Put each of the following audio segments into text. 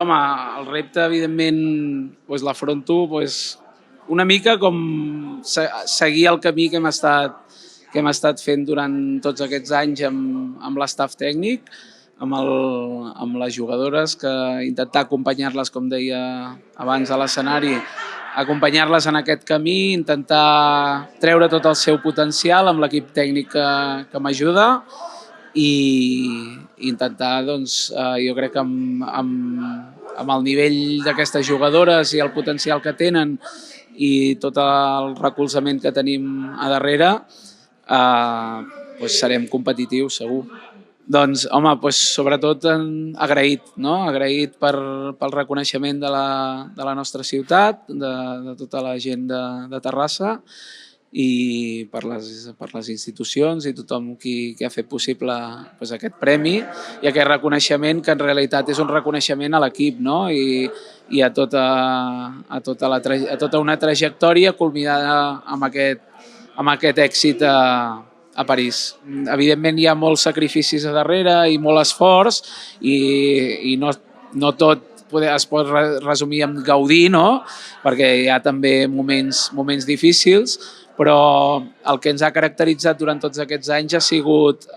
Home, el repte, evidentment, l'afronto una mica com seguir el camí que hem estat fent durant tots aquests anys amb l'estaf tècnic, amb les jugadores, que intentar acompanyar-les, com deia abans a l'escenari, acompanyar-les en aquest camí, intentar treure tot el seu potencial amb l'equip tècnic que m'ajuda i intentar, jo crec que amb el nivell d'aquestes jugadores i el potencial que tenen i tot el recolzament que tenim a darrere, serem competitius, segur. Doncs, home, sobretot agraït, no? Agraït pel reconeixement de la nostra ciutat, de tota la gent de Terrassa, i per les institucions i tothom qui ha fet possible aquest premi i aquest reconeixement, que en realitat és un reconeixement a l'equip, no? I a tota una trajectòria culminada amb aquest èxit a París. Evidentment hi ha molts sacrificis a darrere i molt esforç i no tot es pot resumir en gaudir, no? Perquè hi ha també moments difícils, però el que ens ha caracteritzat durant tots aquests anys ha sigut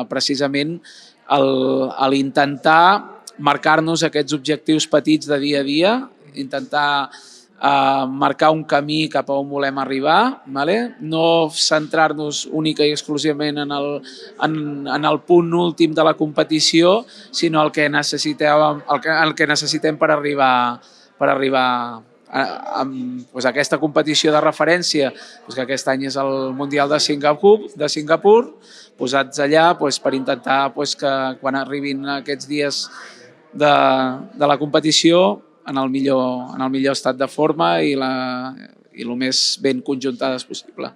precisament l'intentar marcar-nos aquests objectius petits de dia a dia, intentar marcar un camí cap a on volem arribar, no centrar-nos única i exclusivament en el punt últim de la competició, sinó el que necessitem per arribar a aquesta competició de referència, que aquest any és el Mundial de Singapur, posats allà per intentar que quan arribin aquests dies de la competició en el millor estat de forma i el més ben conjuntades possible.